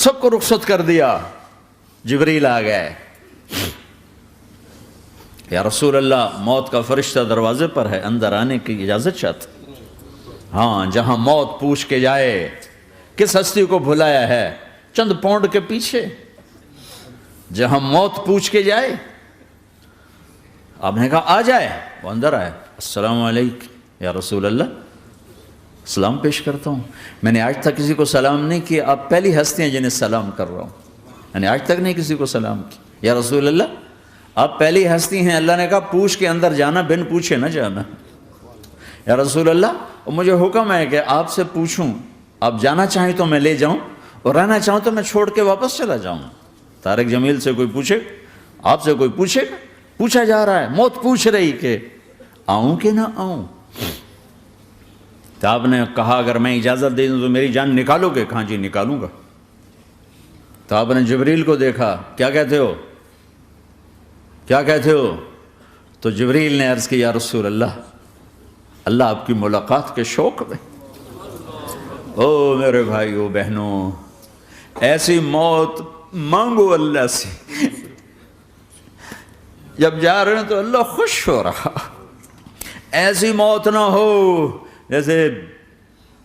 سب کو رخصت کر دیا. جبریل آ گئے. یا رسول اللہ موت کا فرشتہ دروازے پر ہے, اندر آنے کی اجازت چاہتا. ہاں, جہاں موت پوچھ کے جائے کس ہستی کو بھلایا ہے, چند پونڈ کے پیچھے جہاں موت پوچھ کے جائے. آپ نے کہا آ جائے, وہ اندر آئے. السلام علیکم یا رسول اللہ, سلام پیش کرتا ہوں. میں نے آج تک کسی کو سلام نہیں کیا, آپ پہلی ہستی ہیں جنہیں سلام کر رہا ہوں. میں نے آج تک نہیں کسی کو سلام کیا. یا رسول اللہ آپ پہلی ہستی ہیں. اللہ نے کہا پوچھ کے اندر جانا, بن پوچھے نہ جانا. یا رسول اللہ مجھے حکم ہے کہ آپ سے پوچھوں, آپ جانا چاہیں تو میں لے جاؤں, اور رہنا چاہوں تو میں چھوڑ کے واپس چلا جاؤں. طارق جمیل سے کوئی پوچھے, آپ سے کوئی پوچھے, پوچھا جا رہا ہے, موت پوچھ رہی کہ آؤں کہ نہ آؤں. تو آپ نے کہا اگر میں اجازت دے دوں تو میری جان نکالو گے؟ کہاں جی نکالوں گا. تو آپ نے جبریل کو دیکھا, کیا کہتے ہو, کیا کہتے ہو؟ تو جبریل نے عرض کی یا رسول اللہ, اللہ آپ کی ملاقات کے شوق میں. او میرے بھائیو بہنوں, ایسی موت مانگو اللہ سے. جب جا رہے ہیں تو اللہ خوش ہو رہا. ایسی موت نہ ہو جیسے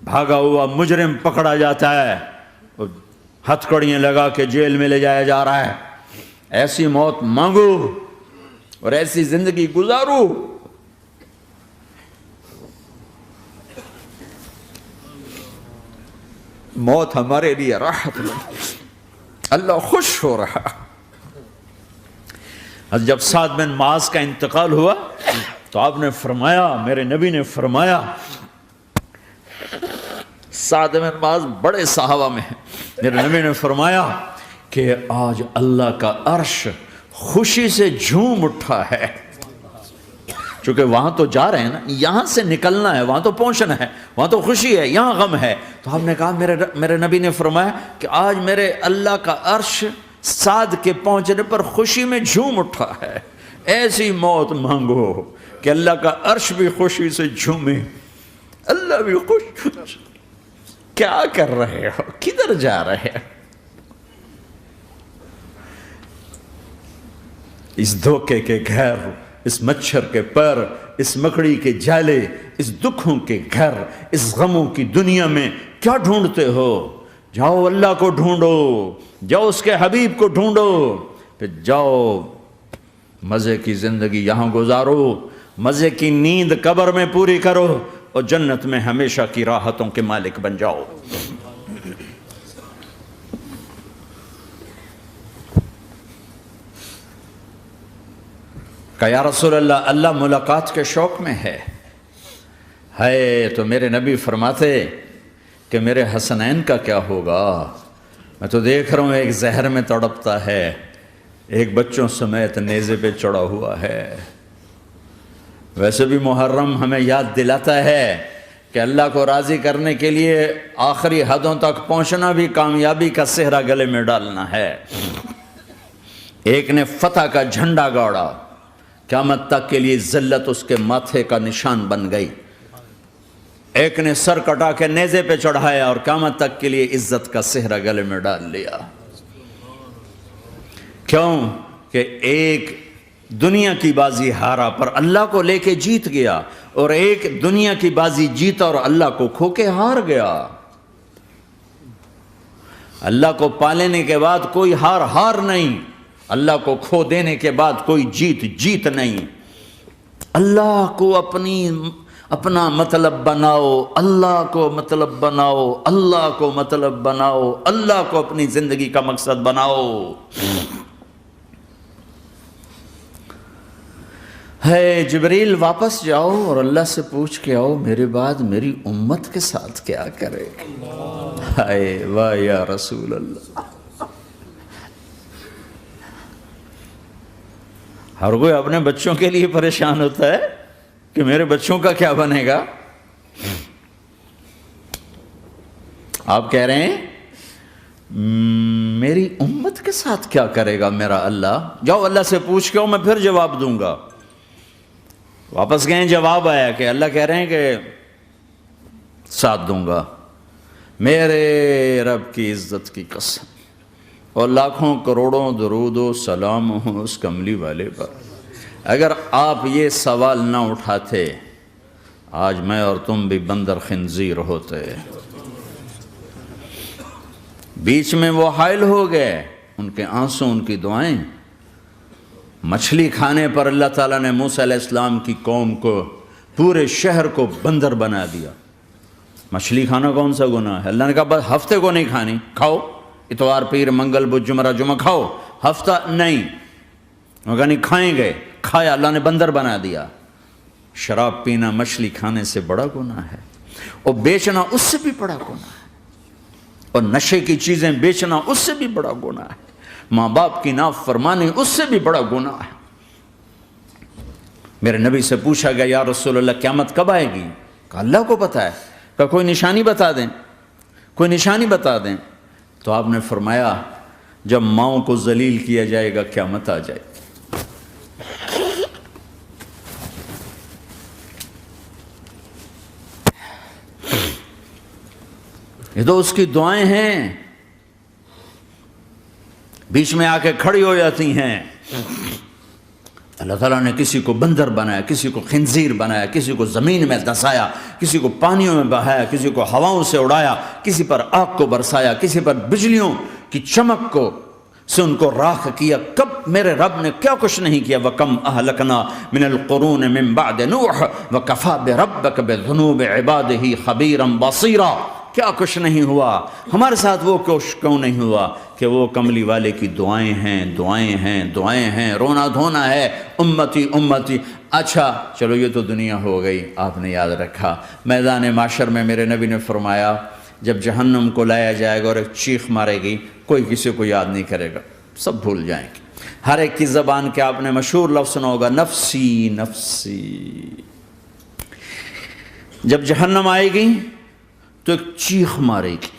بھاگا ہوا مجرم پکڑا جاتا ہے, ہتھکڑیاں لگا کے جیل میں لے جایا جا رہا ہے. ایسی موت مانگو اور ایسی زندگی گزارو. موت ہمارے لیے راحت بن, اللہ خوش ہو رہا. جب سعد بن معاذ کا انتقال ہوا تو آپ نے فرمایا, میرے نبی نے فرمایا, سعد بن معاذ بڑے صحابہ میں ہیں, میرے نبی نے فرمایا کہ آج اللہ کا عرش خوشی سے جھوم اٹھا ہے. چونکہ وہاں تو جا رہے ہیں نا, یہاں سے نکلنا ہے, وہاں تو پہنچنا ہے, وہاں تو خوشی ہے, یہاں غم ہے. تو آپ نے کہا, میرے نبی نے فرمایا کہ آج میرے اللہ کا عرش سعد کے پہنچنے پر خوشی میں جھوم اٹھا ہے. ایسی موت مانگو کہ اللہ کا عرش بھی خوشی سے جھومے, اللہ بھی خوش. کیا کر رہے ہو, کدھر جا رہے ہو؟ اس دھوکے کے گھر, اس مچھر کے پر, اس مکڑی کے جالے, اس دکھوں کے گھر, اس غموں کی دنیا میں کیا ڈھونڈتے ہو؟ جاؤ اللہ کو ڈھونڈو, جاؤ اس کے حبیب کو ڈھونڈو, پھر جاؤ مزے کی زندگی یہاں گزارو, مزے کی نیند قبر میں پوری کرو, اور جنت میں ہمیشہ کی راحتوں کے مالک بن جاؤ. کہ یا رسول اللہ, اللہ ملاقات کے شوق میں ہے. تو میرے نبی فرماتے کہ میرے حسنین کا کیا ہوگا؟ میں تو دیکھ رہا ہوں ایک زہر میں تڑپتا ہے, ایک بچوں سمیت نیزے پہ چڑھا ہوا ہے. ویسے بھی محرم ہمیں یاد دلاتا ہے کہ اللہ کو راضی کرنے کے لیے آخری حدوں تک پہنچنا بھی کامیابی کا صحرا گلے میں ڈالنا ہے. ایک نے فتح کا جھنڈا گاڑا, قیامت تک کے لیے ذلت اس کے ماتھے کا نشان بن گئی. ایک نے سر کٹا کے نیزے پہ چڑھایا اور قیامت تک کے لیے عزت کا صحرا گلے میں ڈال لیا. کیوں کہ ایک دنیا کی بازی ہارا پر اللہ کو لے کے جیت گیا, اور ایک دنیا کی بازی جیتا اور اللہ کو کھو کے ہار گیا. اللہ کو پالینے کے بعد کوئی ہار نہیں, اللہ کو کھو دینے کے بعد کوئی جیت نہیں. اللہ کو اپنا مطلب بناؤ, اللہ کو مطلب بناؤ, اللہ کو مطلب بناؤ, اللہ کو اپنی زندگی کا مقصد بناؤ. جبریل واپس جاؤ اور اللہ سے پوچھ کے آؤ میرے بعد میری امت کے ساتھ کیا کرے. واہ یا رسول اللہ. ہر کوئی اپنے بچوں کے لیے پریشان ہوتا ہے کہ میرے بچوں کا کیا بنے گا. آپ کہہ رہے ہیں میری امت کے ساتھ کیا کرے گا میرا اللہ. جاؤ اللہ سے پوچھ کے آؤ, میں پھر جواب دوں گا. واپس گئے, جواب آیا کہ اللہ کہہ رہے ہیں کہ ساتھ دوں گا. میرے رب کی عزت کی قسم, اور لاکھوں کروڑوں درود و سلام ہوں اس کملی والے پر۔ اگر آپ یہ سوال نہ اٹھاتے آج میں اور تم بھی بندر خنزیر ہوتے۔ بیچ میں وہ حائل ہو گئے، ان کے آنسو، ان کی دعائیں۔ مچھلی کھانے پر اللہ تعالیٰ نے موسیٰ علیہ السلام کی قوم کو، پورے شہر کو بندر بنا دیا۔ مچھلی کھانا کون سا گناہ ہے؟ اللہ نے کہا بس ہفتے کو نہیں کھانی، کھاؤ، اتوار پیر منگل بدھ جمعہ جمعہ کھاؤ، ہفتہ نہیں۔ وہ کہا نہیں کھائیں گے، کھایا، اللہ نے بندر بنا دیا۔ شراب پینا مچھلی کھانے سے بڑا گناہ ہے، اور بیچنا اس سے بھی بڑا گناہ ہے، اور نشے کی چیزیں بیچنا اس سے بھی بڑا گناہ ہے، ماں باپ کی نافرمانی اس سے بھی بڑا گناہ ہے۔ میرے نبی سے پوچھا گیا یا رسول اللہ قیامت کب آئے گی؟ کہا اللہ کو پتہ ہے۔ کہا کوئی نشانی بتا دیں، کوئی نشانی بتا دیں۔ تو آپ نے فرمایا جب ماؤں کو ذلیل کیا جائے گا قیامت آ جائے گی۔ یہ تو اس کی دعائیں ہیں، بیچ میں آ کے کھڑی ہو جاتی ہیں۔ اللہ تعالیٰ نے کسی کو بندر بنایا، کسی کو خنزیر بنایا، کسی کو زمین میں دھسایا، کسی کو پانیوں میں بہایا، کسی کو ہواؤں سے اڑایا، کسی پر آگ کو برسایا، کسی پر بجلیوں کی چمک کو سے ان کو راکھ کیا۔ کب میرے رب نے کیا کچھ نہیں کیا۔ وَكَمْ أَهْلَكْنَا مِنَ الْقُرُونِ مِنْ بَعْدِ نُوحٍ وَكَفَى بِرَبِّكَ بِذُنُوبِ عِبَادِهِ خَبِيرًا بَصِيرًا۔ کیا کچھ نہیں ہوا ہمارے ساتھ، وہ کیوں نہیں ہوا کہ وہ کملی والے کی دعائیں ہیں، دعائیں ہیں، دعائیں ہیں، رونا دھونا ہے، امتی امتی۔ اچھا چلو یہ تو دنیا ہو گئی، آپ نے یاد رکھا۔ میدان معاشر میں میرے نبی نے فرمایا جب جہنم کو لایا جائے گا اور ایک چیخ مارے گی، کوئی کسی کو یاد نہیں کرے گا، سب بھول جائیں گے۔ ہر ایک کی زبان کے آپ نے مشہور لفظ سنا ہوگا نفسی نفسی۔ جب جہنم آئے گی تو ایک چیخ مارے گی،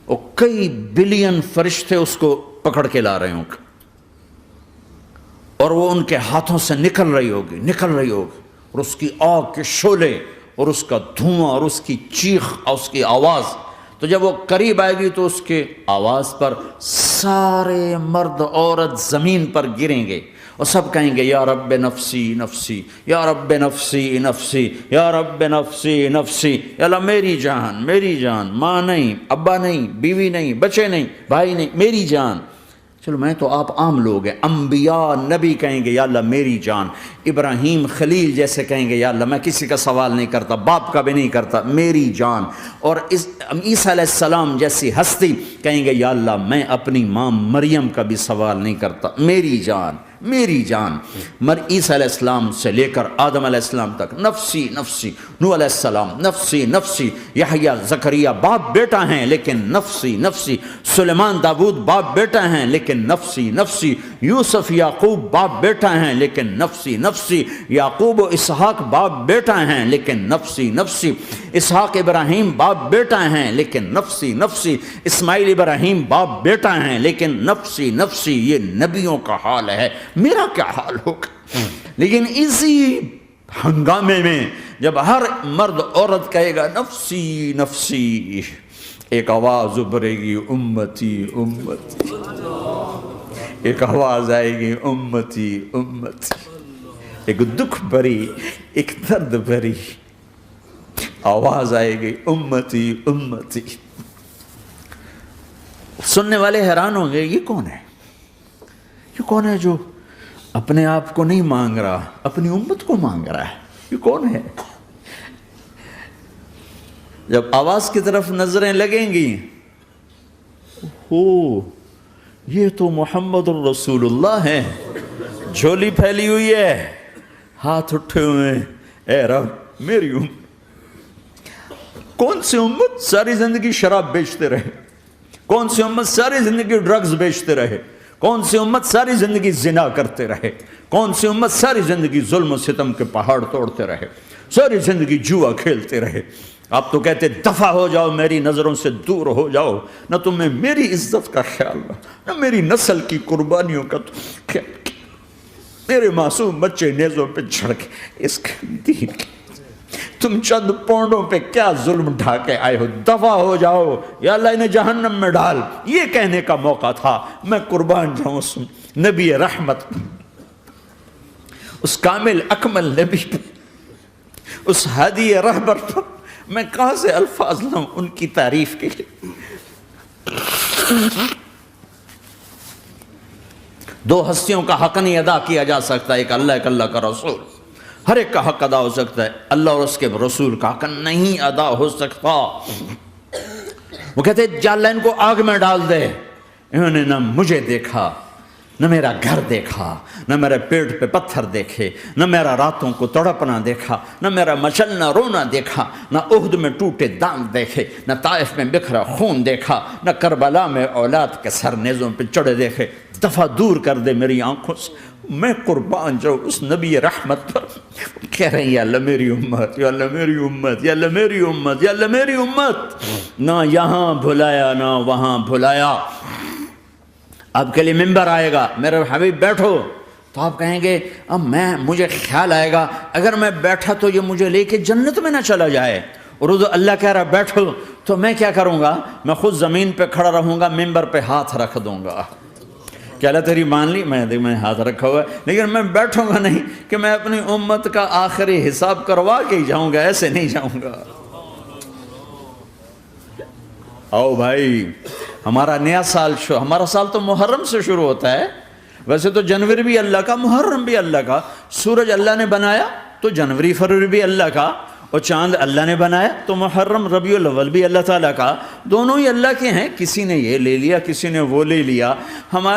اور کئی بلین فرشتے اس کو پکڑ کے لا رہے ہوں گے، اور وہ ان کے ہاتھوں سے نکل رہی ہوگی، اور اس کی آگ کے شعلے اور اس کا دھواں اور اس کی چیخ اور اس کی آواز۔ تو جب وہ قریب آئے گی تو اس کے آواز پر سارے مرد عورت زمین پر گریں گے، اور سب کہیں گے یا رب نفسی نفسی، یا رب نفسی نفسی، یا رب نفسی نفسی۔ یا اللہ میری جان، میری جان، ماں نہیں، ابا نہیں، بیوی نہیں، بچے نہیں، بھائی نہیں، میری جان۔ چلو میں تو آپ عام لوگ ہیں، انبیاء نبی کہیں گے یا اللہ میری جان، ابراہیم خلیل جیسے کہیں گے یا اللہ میں کسی کا سوال نہیں کرتا، باپ کا بھی نہیں کرتا، میری جان۔ اور عیسیٰ علیہ السلام جیسی ہستی کہیں گے یا اللہ میں اپنی ماں مریم کا بھی سوال نہیں کرتا، میری جان، میری جان۔ عیسیٰ علیہ السلام سے لے کر آدم علیہ السلام تک نفسی نفسی، نوح علیہ السلام نفسی نفسی، یحییٰ زکریا باپ بیٹا ہیں لیکن نفسی نفسی، سلیمان داود باپ بیٹا ہیں لیکن نفسی نفسی، یوسف یعقوب باپ بیٹا ہیں لیکن نفسی نفسی، یعقوب و اسحاق باپ بیٹا ہیں لیکن نفسی نفسی، اسحاق ابراہیم باپ بیٹا ہیں لیکن نفسی نفسی، اسماعیل ابراہیم باپ بیٹا ہیں لیکن نفسی نفسی۔ یہ نبیوں کا حال ہے، میرا کیا حال ہوگا؟ لیکن اسی ہنگامے میں جب ہر مرد عورت کہے گا نفسی نفسی، ایک آواز ابھرے گی امتی امتی، ایک آواز آئے گی امتی امتی، ایک دکھ بھری، ایک درد بھری آواز آئے گی امتی امتی۔ سننے والے حیران ہوں گے یہ کون ہے، یہ کون ہے جو اپنے آپ کو نہیں مانگ رہا، اپنی امت کو مانگ رہا ہے، یہ کون ہے؟ جب آواز کی طرف نظریں لگیں گی، یہ تو محمد الرسول اللہ ہے، جھولی پھیلی ہوئی ہے، ہاتھ اٹھے ہوئے ہیں، اے رب میری امت۔ کون سی امت ساری زندگی شراب بیچتے رہے، کون سی امت ساری زندگی ڈرگز بیچتے رہے، کون سی امت ساری زندگی زنا کرتے رہے، کون سی امت ساری زندگی ظلم و ستم کے پہاڑ توڑتے رہے، ساری زندگی جوا کھیلتے رہے۔ آپ تو کہتے دفع ہو جاؤ، میری نظروں سے دور ہو جاؤ، نہ تمہیں میری عزت کا خیال نہ میری نسل کی قربانیوں کا خیال، میرے معصوم بچے نیزوں پہ چڑھ کے اس دین کے تم چند پونڈوں پہ کیا ظلم ڈھا کے آئے ہو، دفع ہو جاؤ یا اللہ انہیں جہنم میں ڈال. یہ کہنے کا موقع تھا. میں قربان جاؤں اس نبی رحمت، اس کامل اکمل نبی پر، اس ہادی رہبر پر میں کہاں سے الفاظ لوں ان کی تعریف کے لیے. دو ہستیوں کا حق نہیں ادا کیا جا سکتا، ایک اللہ، ایک اللہ کا رسول. ہر ایک کا حق ادا ہو سکتا ہے، اللہ اور اس کے رسول کا حق نہیں ادا ہو سکتا. وہ کہتے جا اللہ ان کو آگ میں ڈال دے. انہوں نے نہ مجھے دیکھا، نہ میرا گھر دیکھا، نہ میرے پیٹ پہ پتھر دیکھے، نہ میرا راتوں کو تڑپنا دیکھا، نہ میرا مچلنا رونا دیکھا، نہ احد میں ٹوٹے دانت دیکھے، نہ طائف میں بکھرا خون دیکھا، نہ کربلا میں اولاد کے سر نیزوں پہ چڑھے دیکھے. دفعہ دور کر دے میری آنکھوں سے. میں قربان جاؤں اس نبی رحمت پر. کہہ رہے ہیں یا اللہ میری امت، یا اللہ میری امت، یا اللہ میری امت، یا اللہ میری امت. نہ یہاں بھلایا نہ وہاں بھلایا. آپ کے لیے ممبر آئے گا، میرے حبیب بیٹھو، تو آپ کہیں گے اب مجھے خیال آئے گا اگر میں بیٹھا تو یہ مجھے لے کے جنت میں نہ چلا جائے. اور اللہ کہہ رہا بیٹھو تو میں کیا کروں گا؟ میں خود زمین پہ کھڑا رہوں گا، ممبر پہ ہاتھ رکھ دوں گا. کہ اللہ تیری مان لی، میں ہاتھ رکھا ہوا ہے، لیکن میں بیٹھوں گا نہیں کہ میں اپنی امت کا آخری حساب کروا کے ہی جاؤں گا، ایسے نہیں جاؤں گا. آؤ بھائی، ہمارا نیا سال ہمارا سال تو محرم سے شروع ہوتا ہے. ویسے تو جنوری بھی اللہ کا، محرم بھی اللہ کا. سورج اللہ نے بنایا تو جنوری فروری بھی اللہ کا، اور چاند اللہ نے بنایا تو محرم ربیع الاول بھی اللہ تعالیٰ کا. دونوں ہی اللہ کے ہیں. کسی نے یہ لے لیا، کسی نے وہ لے لیا. ہم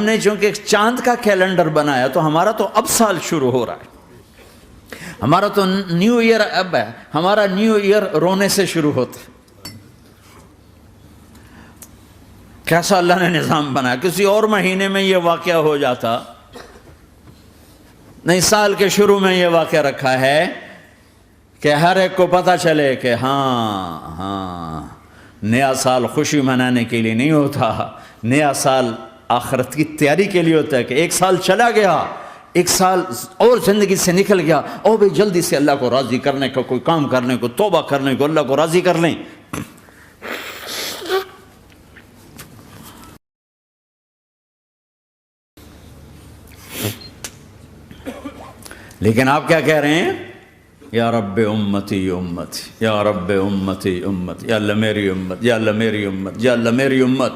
نے چونکہ چاند کا کیلنڈر بنایا تو ہمارا تو اب سال شروع ہو رہا ہے. ہمارا تو نیو ایئر اب ہے. ہمارا نیو ایئر رونے سے شروع ہوتا ہے. کیسا اللہ نے نظام بنایا. کسی اور مہینے میں یہ واقعہ ہو جاتا. نہیں، سال کے شروع میں یہ واقعہ رکھا ہے کہ ہر ایک کو پتہ چلے کہ ہاں نیا سال خوشی منانے کے لیے نہیں ہوتا. نیا سال آخرت کی تیاری کے لیے ہوتا ہے. کہ ایک سال چلا گیا، ایک سال اور زندگی سے نکل گیا، اور بھی جلدی سے اللہ کو راضی کرنے کا کوئی کام کرنے کو، توبہ کرنے کو، اللہ کو راضی کر لیں. لیکن آپ کیا کہہ رہے ہیں؟ یا رب امتی امت، یا رب امتی امت، یا اللہ میری امت، یا اللہ میری امت، یا اللہ میری امت.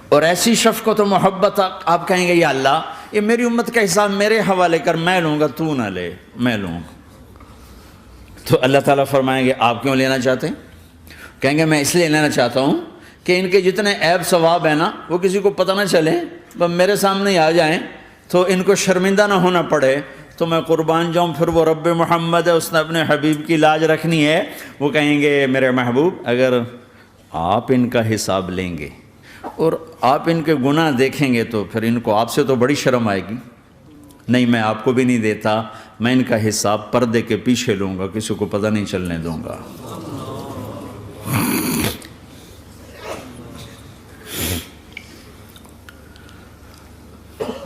اور ایسی شفقت و محبت آپ کہیں گے یا اللہ یہ میری امت کا حساب میرے حوالے کر، میں لوں گا، تو نہ لے، میں لوں گا. تو اللہ تعالیٰ فرمائیں گے آپ کیوں لینا چاہتے ہیں؟ کہیں گے میں اس لیے لینا چاہتا ہوں کہ ان کے جتنے عیب ثواب ہیں نا وہ کسی کو پتہ نہ چلے، بس میرے سامنے آ جائیں تو ان کو شرمندہ نہ ہونا پڑے. تو میں قربان جاؤں. پھر وہ رب محمد ہے، اس نے اپنے حبیب کی لاج رکھنی ہے. وہ کہیں گے میرے محبوب اگر آپ ان کا حساب لیں گے اور آپ ان کے گناہ دیکھیں گے تو پھر ان کو آپ سے تو بڑی شرم آئے گی. نہیں، میں آپ کو بھی نہیں دیتا، میں ان کا حساب پردے کے پیچھے لوں گا، کسی کو پتہ نہیں چلنے دوں گا.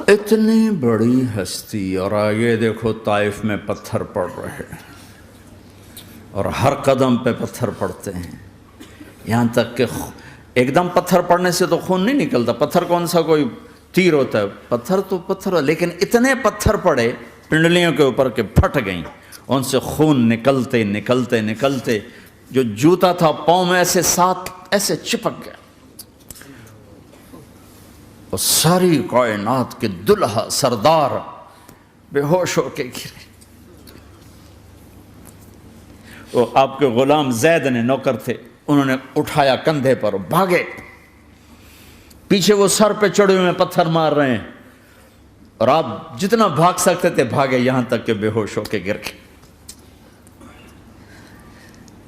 اتنی بڑی ہستی، اور آگے دیکھو طائف میں پتھر پڑ رہے ہیں اور ہر قدم پہ پتھر پڑتے ہیں. یہاں تک کہ ایک دم پتھر پڑنے سے تو خون نہیں نکلتا. پتھر کون سا کوئی تیر ہوتا ہے؟ پتھر تو پتھر. لیکن اتنے پتھر پڑے پنڈلیوں کے اوپر کہ پھٹ گئیں. ان سے خون نکلتے نکلتے نکلتے جو جوتا تھا پاؤں میں ایسے ساتھ ایسے چپک گیا. اور ساری کائنات کے دلہا سردار بے ہوش ہو کے گرے. وہ آپ کے غلام زید نے نوکر تھے، انہوں نے اٹھایا کندھے پر، بھاگے. پیچھے وہ سر پہ چڑھے ہوئے پتھر مار رہے ہیں اور آپ جتنا بھاگ سکتے تھے بھاگے، یہاں تک کہ بے ہوش ہو کے گر گئے.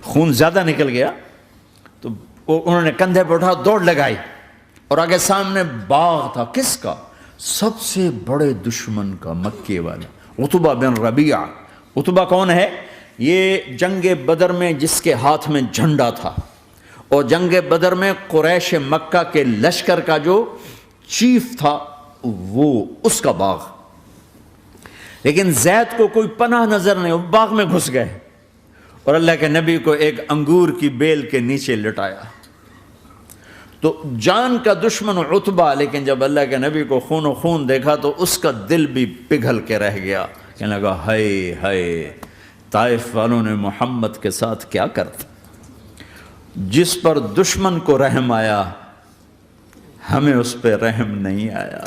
خون زیادہ نکل گیا تو انہوں نے کندھے پہ اٹھا دوڑ لگائی. اور آگے سامنے باغ تھا. کس کا؟ سب سے بڑے دشمن کا، مکے والا عتبہ بن ربیعہ. عتبہ کون ہے؟ یہ جنگ بدر میں جس کے ہاتھ میں جھنڈا تھا، اور جنگ بدر میں قریش مکہ کے لشکر کا جو چیف تھا وہ اس کا باغ. لیکن زید کو کوئی پناہ نظر نہیں، وہ باغ میں گھس گئے اور اللہ کے نبی کو ایک انگور کی بیل کے نیچے لٹایا۔ تو جان کا دشمن عتبہ، لیکن جب اللہ کے نبی کو خون و خون دیکھا تو اس کا دل بھی پگھل کے رہ گیا، کہنے لگا ہائے ہائے، طائف والوں نے محمد کے ساتھ کیا کرتا۔ جس پر دشمن کو رحم آیا ہمیں اس پہ رحم نہیں آیا،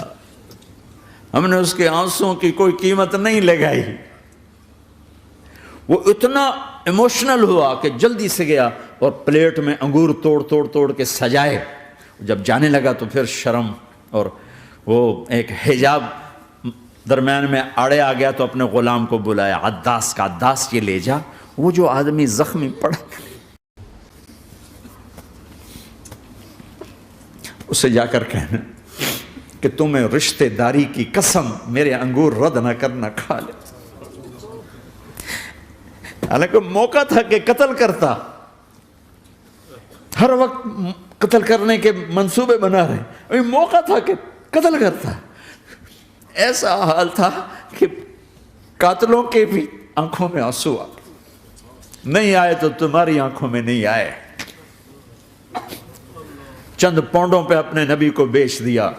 ہم نے اس کے آنسوں کی کوئی قیمت نہیں لگائی۔ وہ اتنا ایموشنل ہوا کہ جلدی سے گیا اور پلیٹ میں انگور توڑ کے سجائے۔ جب جانے لگا تو پھر شرم اور وہ ایک حجاب درمیان میں آڑے آ گیا، تو اپنے غلام کو بلایا، عداس کا، عداس یہ لے جا وہ جو آدمی زخمی پڑا، اسے جا کر کہنا کہ تمہیں رشتہ داری کی قسم میرے انگور رد نہ کرنا، کھا لے۔ حالانکہ موقع تھا کہ قتل کرتا، ہر وقت قتل کرنے کے منصوبے بنا رہے، ابھی موقع تھا کہ قتل کرتا۔ ایسا حال تھا کہ قاتلوں کے بھی آنکھوں میں آنسو آ گئے، نہیں آئے تو تمہاری آنکھوں میں نہیں آئے۔ چند پونڈوں پہ اپنے نبی کو بیچ دیا۔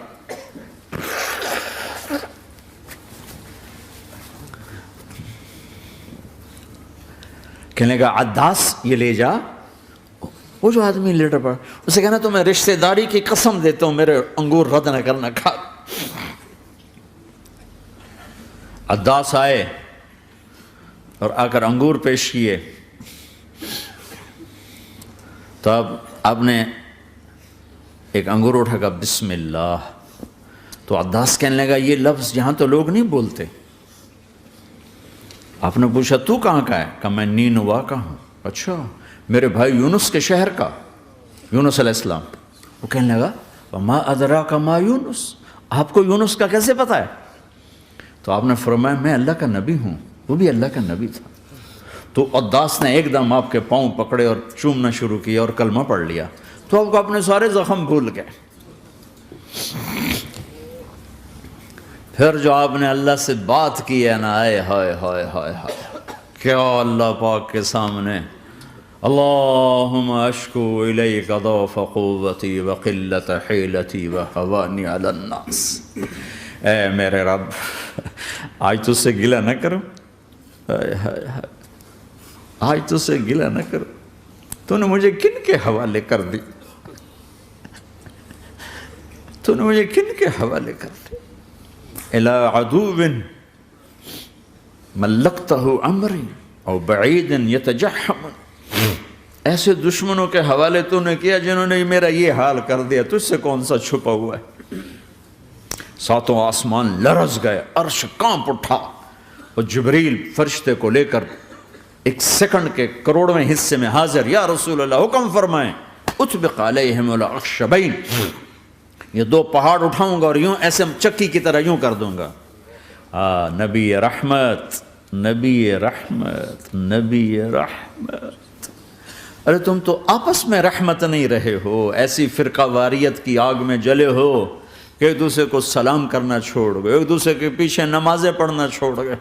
کہنے لگا عداس یہ لے جا، وہ جو آدمی لیٹر پڑا، اسے کہنا تو میں رشتہ داری کی قسم دیتا ہوں میرے انگور رد نہ کرنا، کھا۔ عداس آئے اور آ کر انگور پیش کیے، تو اب آپ نے ایک انگور اٹھا کر بسم اللہ، تو عداس کہنے لگا یہ لفظ یہاں تو لوگ نہیں بولتے۔ آپ نے پوچھا تو کہاں کا ہے؟ کہا میں نینوا کا ہوں۔ اچھا، میرے بھائی یونس کے شہر کا، یونس علیہ السلام۔ وہ کہنے لگا وما ادراک ما یونس، آپ کو یونس کا کیسے پتا ہے؟ تو آپ نے فرمایا میں اللہ کا نبی ہوں، وہ بھی اللہ کا نبی تھا۔ تو عداس نے ایک دم آپ کے پاؤں پکڑے اور چومنا شروع کیا اور کلمہ پڑھ لیا، تو آپ کو اپنے سارے زخم بھول گئے۔ پھر جو آپ نے اللہ سے بات کی ہے نا، آئے ہائے ہائے ہائے ہائے، کیا اللہ پاک کے سامنے اللہم اشکو الیک ضعف قوتی وقلت حیلتی وحوانی علی الناس، اے میرے رب آج تجھ سے گلہ نہ کرو، آج تجھ سے گلہ نہ کرو، تو نے مجھے کن کے حوالے کر دی، تو نے مجھے کن کے حوالے کر دی، الی عدو ملکتہ امری او بعید یتجحم، ایسے دشمنوں کے حوالے تو نے کیا جنہوں نے میرا یہ حال کر دیا، تجھ سے کون سا چھپا ہوا ہے۔ ساتوں آسمان لرز گئے، عرش کانپ اٹھا، اور جبریل فرشتے کو لے کر ایک سیکنڈ کے کروڑویں حصے میں حاضر، یا رسول اللہ حکم فرمائیں اطبق علیہم الاخشبین، یہ دو پہاڑ اٹھاؤں گا اور یوں ایسے چکی کی طرح یوں کر دوں گا۔ نبی رحمت، نبی رحمت، نبی رحمت۔ ارے تم تو آپس میں رحمت نہیں رہے ہو، ایسی فرقہ واریت کی آگ میں جلے ہو کہ ایک دوسرے کو سلام کرنا چھوڑ گئے، ایک دوسرے کے پیچھے نمازیں پڑھنا چھوڑ گئے،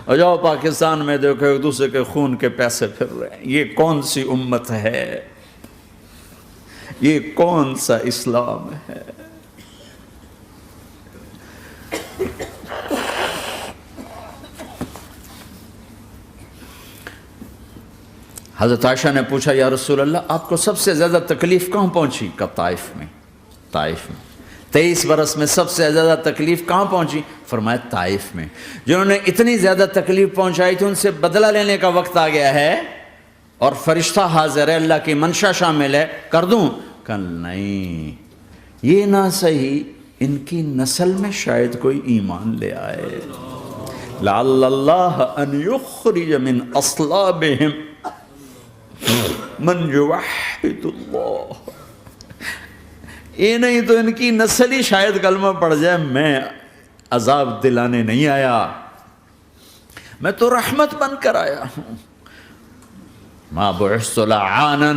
اور جاؤ پاکستان میں دیکھو ایک دوسرے کے خون کے پیسے پھر رہے ہیں۔ یہ کون سی امت ہے؟ یہ کون سا اسلام ہے؟ حضرت عائشہ نے پوچھا یا رسول اللہ آپ کو سب سے زیادہ تکلیف کہاں پہنچی؟ کہا طائف میں، طائف میں۔ 23 برس میں سب سے زیادہ تکلیف کہاں پہنچی؟ فرمایا طائف میں۔ جنہوں نے اتنی زیادہ تکلیف پہنچائی تھی ان سے بدلہ لینے کا وقت آ گیا ہے، اور فرشتہ حاضر ہے، اللہ کی منشا شامل ہے، کر دوں؟ کہ نہیں، یہ نہ صحیح، ان کی نسل میں شاید کوئی ایمان لے آئے، لعل اللہ ان یخرج من اصلابہم من یوحد اللہ، یہ نہیں تو ان کی نسل ہی شاید کلمہ پڑ جائے۔ میں عذاب دلانے نہیں آیا، میں تو رحمت بن کر آیا ہوں۔ ما بعثت لعانا،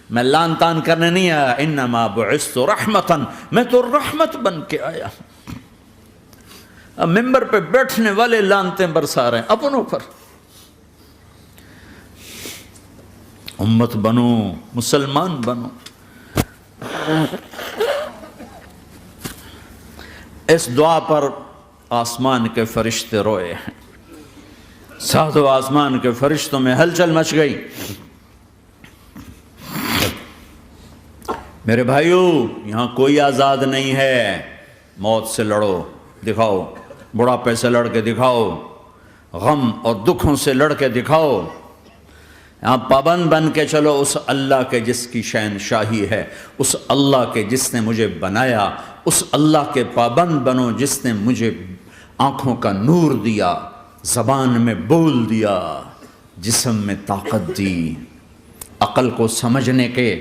میں لان تان کرنے نہیں آیا، انما بعثت رحمتا، میں تو رحمت بن کے آیا ہوں۔ اب ممبر پہ بیٹھنے والے لانتیں برسا رہے ہیں اپنوں پر. امت بنو، مسلمان بنو. اس دعا پر آسمان کے فرشتے روئے ہیں. ساتوں آسمان کے فرشتوں میں ہلچل مچ گئی. میرے بھائیو، یہاں کوئی آزاد نہیں ہے. موت سے لڑو، دکھاؤ. بڑھاپے سے لڑ کے دکھاؤ. غم اور دکھوں سے لڑ کے دکھاؤ. یہاں پابند بن کے چلو اس اللہ کے جس کی شہنشاہی ہے، اس اللہ کے جس نے مجھے بنایا. اس اللہ کے پابند بنو جس نے مجھے آنکھوں کا نور دیا، زبان میں بول دیا، جسم میں طاقت دی، عقل کو سمجھنے کے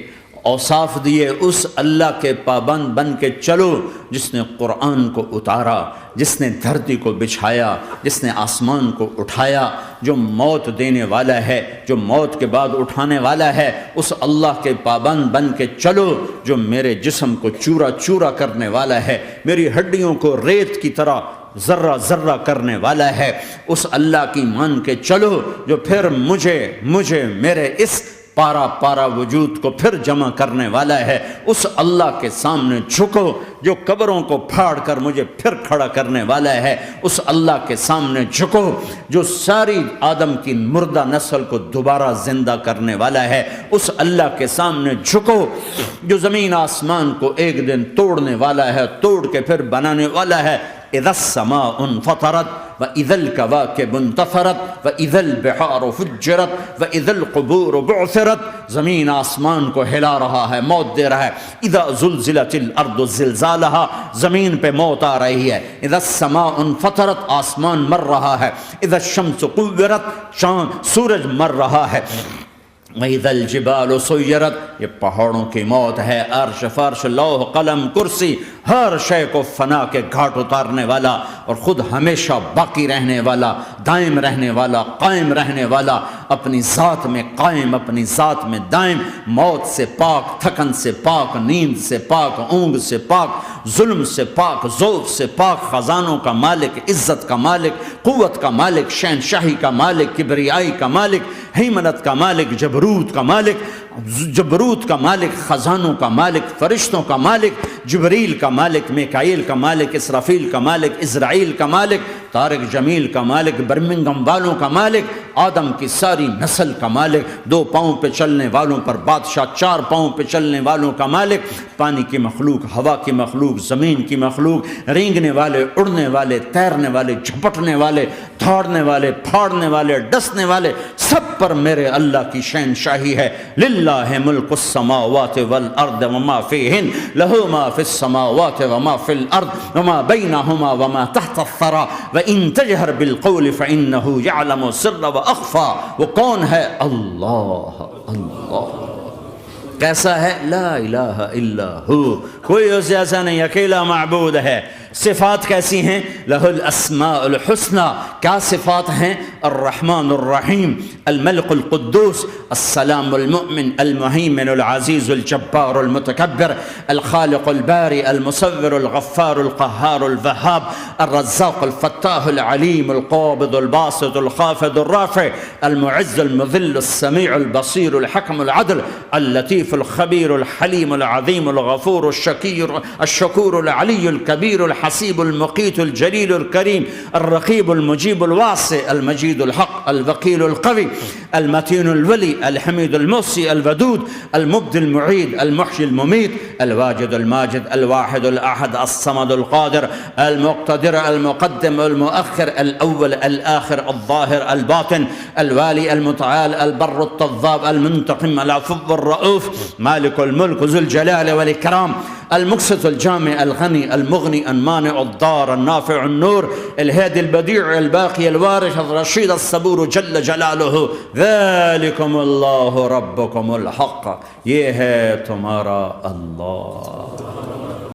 اوصاف دیے. اس اللہ کے پابند بن کے چلو جس نے قرآن کو اتارا، جس نے دھرتی کو بچھایا، جس نے آسمان کو اٹھایا، جو موت دینے والا ہے، جو موت کے بعد اٹھانے والا ہے. اس اللہ کے پابند بن کے چلو جو میرے جسم کو چورا چورا کرنے والا ہے، میری ہڈیوں کو ریت کی طرح ذرہ ذرہ کرنے والا ہے. اس اللہ کی مان کے چلو جو پھر مجھے میرے اس پارا پارا وجود کو پھر جمع کرنے والا ہے. اس اللہ کے سامنے جھکو جو قبروں کو پھاڑ کر مجھے پھر کھڑا کرنے والا ہے. اس اللہ کے سامنے جھکو جو ساری آدم کی مردہ نسل کو دوبارہ زندہ کرنے والا ہے. اس اللہ کے سامنے جھکو جو زمین آسمان کو ایک دن توڑنے والا ہے، توڑ کے پھر بنانے والا ہے. اذا السماء انفطرت وإذا الكواكب انتثرت وإذا البحار فجرت وإذا القبور بعثرت. زمین آسمان کو ہلا رہا ہے، موت دے رہا ہے. اذا زلزلت الارض زلزالها، زمین پہ موت آ رہی ہے. اذا السماء انفطرت، آسمان مر رہا ہے. اذا الشمس قورت، چاند سورج مر رہا ہے. وَإِذَا الْجِبَالُ سُيِّرَتْ، یہ پہاڑوں کی موت ہے. عرش فرش لوح قلم کرسی ہر شے کو فنا کے گھاٹ اتارنے والا اور خود ہمیشہ باقی رہنے والا، دائم رہنے والا، قائم رہنے والا، اپنی ذات میں قائم، اپنی ذات میں دائم، موت سے پاک، تھکن سے پاک، نیند سے پاک، اونگ سے پاک، ظلم سے پاک، ذوق سے پاک، خزانوں کا مالک، عزت کا مالک، قوت کا مالک، شہنشاہی کا مالک، کبریائی کا مالک، ہیمنت کا مالک، جبروت کا مالک، خزانوں کا مالک، فرشتوں کا مالک، جبریل کا مالک، میکائیل کا مالک، اسرافیل کا مالک، اسرائیل کا مالک، طارق جمیل کا مالک، برمنگم والوں کا مالک، آدم کی ساری نسل کا مالک، 2 پاؤں پہ چلنے والوں پر بادشاہ، 4 پاؤں پہ چلنے والوں کا مالک، پانی کی مخلوق، ہوا کی مخلوق، زمین کی مخلوق، رینگنے والے، اڑنے والے، تیرنے والے، جھپٹنے والے، دھاڑنے والے، پھاڑنے والے، ڈسنے والے، سب پر میرے اللہ کی شہنشاہی ہے. للہ ملک السماوات والارض وما فیہن، لہ ما فی السماوات وما فی الارض وما بینہما وما تحت الثری وان تجہر بالقول فانہ یعلم السر واخفی. وہ کون ہے؟ اللہ. اللہ کیسا ہے؟ لا الہ الا ہو، کوئی اس جیسا نہیں، اکیلا معبود ہے. صفات کیسی ہیں؟ لہ الاسماء الحسنى. کیا صفات ہیں؟ الرحمن الرحیم، الملک القدوس، السلام المؤمن، المہیمن العزیز الجبار المتکبر، الخالق الباری المصور الغفار القہار الوہاب، الرزاق الفتاح العلیم القابض الباسط الخافض الرافع، المعز المذل السمیع البصیر الحکم العدل، اللطیف الخبیر الحلیم العظیم الغفور الشکور العلی الکبیر الحسیب المقیت الجلیل الکریم، الرقیب المجیب الواسع، المجید الحق، الوکیل القوی، المتین الولی، الحمید المحصی، الودود، المبدی المعید، المحیی الممیت، الواجد الماجد، الواحد الاحد، الصمد القادر، المقتدر، المقدم، المؤخر، الاول، الاخر، الظاهر، الباطن، الوالي، المتعال، البر التضاب، المنتقم، العفو الرؤوف، مالك الملك ذو الجلال والإكرام، المقسط الجامع الغني المغني المانع الضار النافع النور، الهادي البديع الباقي الوارث الرشيد الصبور جل جلاله. ذلكم الله ربكم الحق، یہ ہے تمہارا اللہ.